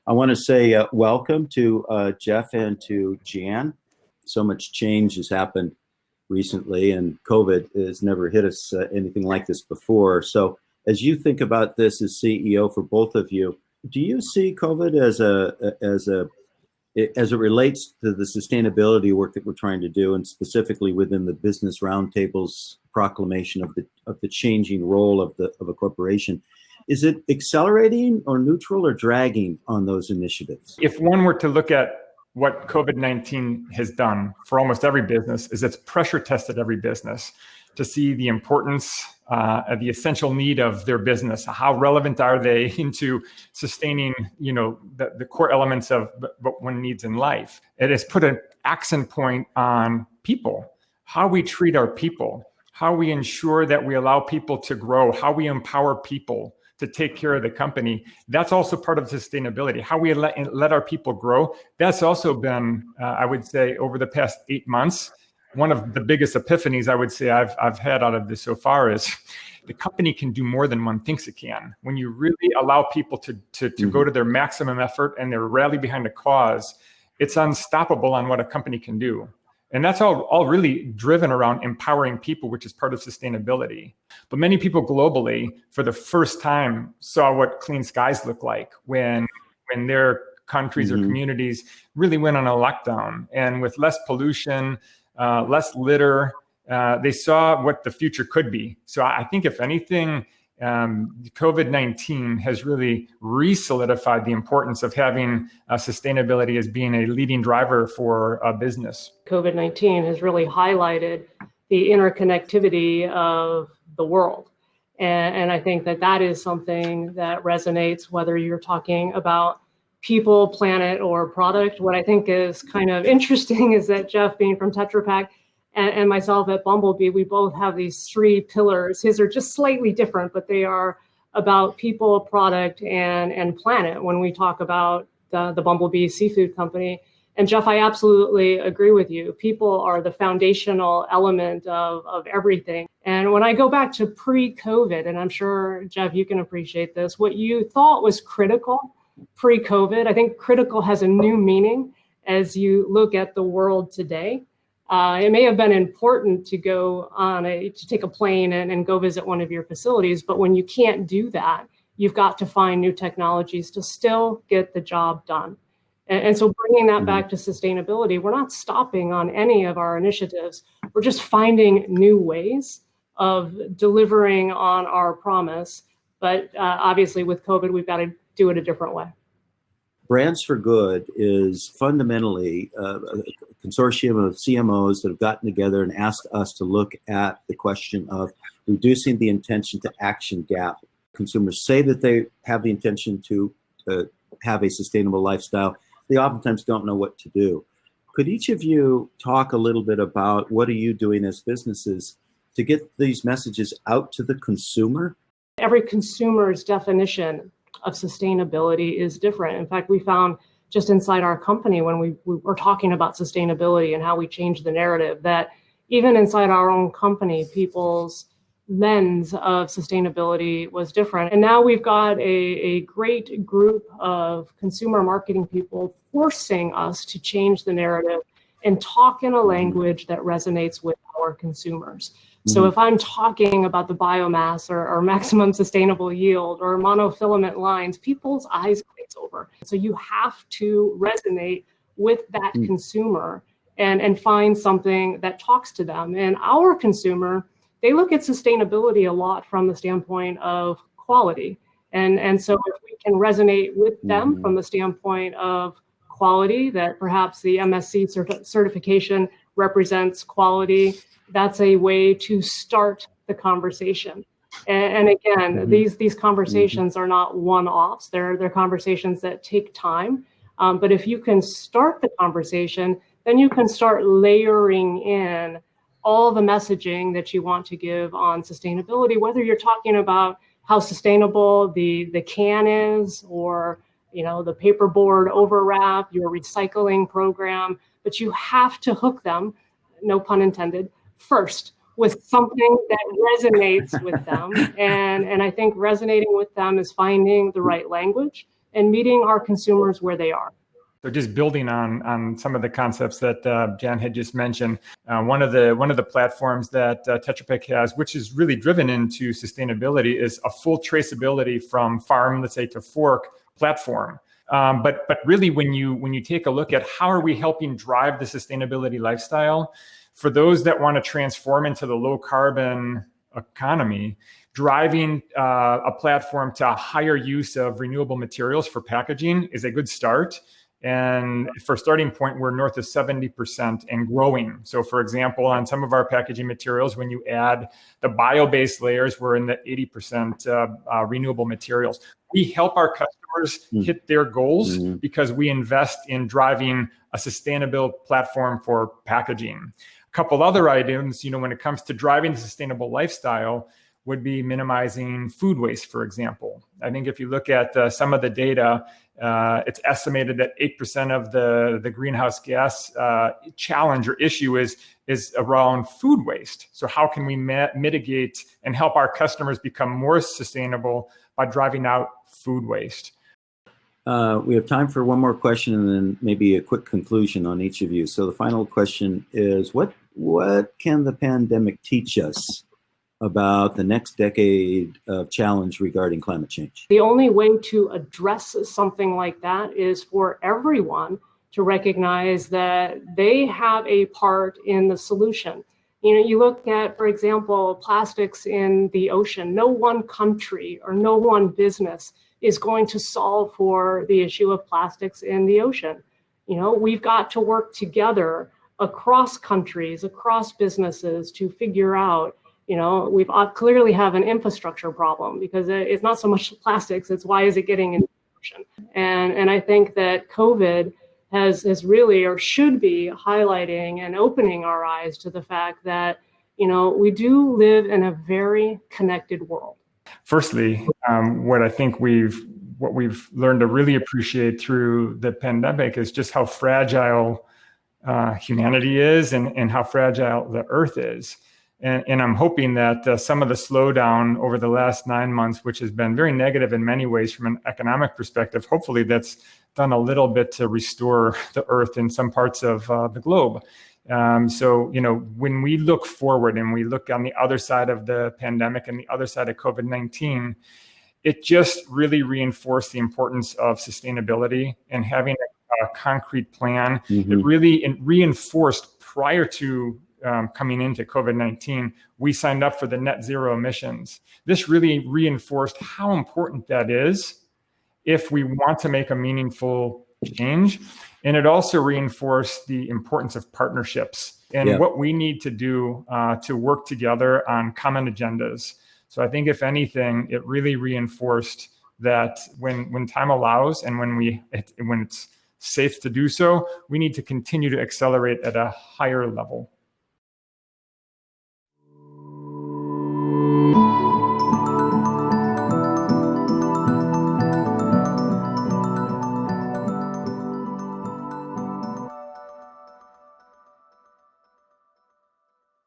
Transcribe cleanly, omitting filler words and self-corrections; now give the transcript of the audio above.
I want to say welcome to Jeff and to Jan. So much change has happened recently, and COVID has never hit us anything like this before. So as you think about this as CEO for both of you, do you see COVID as it relates to the sustainability work that we're trying to do, and specifically within the Business Roundtable's proclamation of the changing role of a corporation? Is it accelerating or neutral or dragging on those initiatives? If one were to look at what COVID-19 has done for almost every business, is it's pressure tested every business to see the importance, the essential need of their business. How relevant are they into sustaining, the core elements of what one needs in life? It has put an accent point on people, how we treat our people, how we ensure that we allow people to grow, how we empower people to take care of the company. That's also part of sustainability. How we let our people grow. That's also been, I would say, over the past 8 months, one of the biggest epiphanies I would say I've had out of this so far is the company can do more than one thinks it can. When you really allow people to go to their maximum effort and they rally behind a cause, it's unstoppable on what a company can do. And that's all really driven around empowering people, which is part of sustainability. But many people globally, for the first time, saw what clean skies look like when their countries or communities really went on a lockdown. And with less pollution, less litter, they saw what the future could be. So I think if anything, COVID-19 has really re-solidified the importance of having sustainability as being a leading driver for a business. COVID-19 has really highlighted the interconnectivity of the world. And I think that is something that resonates, whether you're talking about people, planet, or product. What I think is kind of interesting is that Jeff, being from Tetra Pak, and myself at Bumblebee, we both have these 3 pillars. His are just slightly different, but they are about people, product, and planet when we talk about the Bumblebee Seafood Company. And Jeff, I absolutely agree with you. People are the foundational element of everything. And when I go back to pre-COVID, and I'm sure, Jeff, you can appreciate this, what you thought was critical pre-COVID, I think critical has a new meaning as you look at the world today. It may have been important to go to take a plane and go visit one of your facilities, but when you can't do that, you've got to find new technologies to still get the job done. And so bringing that back to sustainability, we're not stopping on any of our initiatives. We're just finding new ways of delivering on our promise. But obviously with COVID, we've got to do it a different way. Brands for Good is fundamentally a consortium of CMOs that have gotten together and asked us to look at the question of reducing the intention to action gap. Consumers say that they have the intention to have a sustainable lifestyle. They oftentimes don't know what to do. Could each of you talk a little bit about what are you doing as businesses to get these messages out to the consumer? Every consumer's definition of sustainability is different. In fact, we found just inside our company when we were talking about sustainability and how we changed the narrative, that even inside our own company, people's lens of sustainability was different. And now we've got a great group of consumer marketing people forcing us to change the narrative and talk in a language that resonates with our consumers. So if I'm talking about the biomass or maximum sustainable yield or monofilament lines, people's eyes glaze over. So you have to resonate with that consumer and find something that talks to them. And our consumer, they look at sustainability a lot from the standpoint of quality. And so if we can resonate with them from the standpoint of quality, that perhaps the MSC certification represents quality, that's a way to start the conversation. And again, these conversations are not one-offs. They're conversations that take time. But if you can start the conversation, then you can start layering in all the messaging that you want to give on sustainability, whether you're talking about how sustainable the can is, or the paperboard overwrap, your recycling program. But you have to hook them, no pun intended, first with something that resonates with them. And I think resonating with them is finding the right language, and meeting our consumers where they are. So just building on some of the concepts that Jan had just mentioned, one of the platforms that Tetra Pak has, which is really driven into sustainability, is a full traceability from farm, let's say, to fork platform. But really, when you take a look at how are we helping drive the sustainability lifestyle, for those that want to transform into the low carbon economy, driving a platform to a higher use of renewable materials for packaging is a good start. And for a starting point, we're north of 70% and growing. So for example, on some of our packaging materials, when you add the bio-based layers, we're in the 80% renewable materials. We help our customers hit their goals because we invest in driving a sustainable platform for packaging. A couple other items, when it comes to driving the sustainable lifestyle, would be minimizing food waste, for example. I think if you look at some of the data, it's estimated that 8% of the greenhouse gas challenge or issue is around food waste. So how can we mitigate and help our customers become more sustainable by driving out food waste? We have time for one more question and then maybe a quick conclusion on each of you. So the final question is, what can the pandemic teach us about the next decade of challenge regarding climate change? The only way to address something like that is for everyone to recognize that they have a part in the solution. You look at, for example, plastics in the ocean. No one country or no one business is going to solve for the issue of plastics in the ocean. We've got to work together across countries, across businesses to figure out, we clearly have an infrastructure problem because it's not so much plastics, it's why is it getting in the ocean? And I think that COVID has really, or should be, highlighting and opening our eyes to the fact that, we do live in a very connected world. Firstly, what I think we've learned to really appreciate through the pandemic is just how fragile humanity is and how fragile the earth is. And I'm hoping that some of the slowdown over the last 9 months, which has been very negative in many ways from an economic perspective, hopefully that's done a little bit to restore the earth in some parts of the globe. So, when we look forward and we look on the other side of the pandemic and the other side of COVID-19, it just really reinforced the importance of sustainability and having a concrete plan. It really reinforced prior to coming into COVID-19, we signed up for the net zero emissions. This really reinforced how important that is if we want to make a meaningful change. And it also reinforced the importance of partnerships and what we need to do to work together on common agendas. So I think if anything, it really reinforced that when time allows and when it's safe to do so, we need to continue to accelerate at a higher level.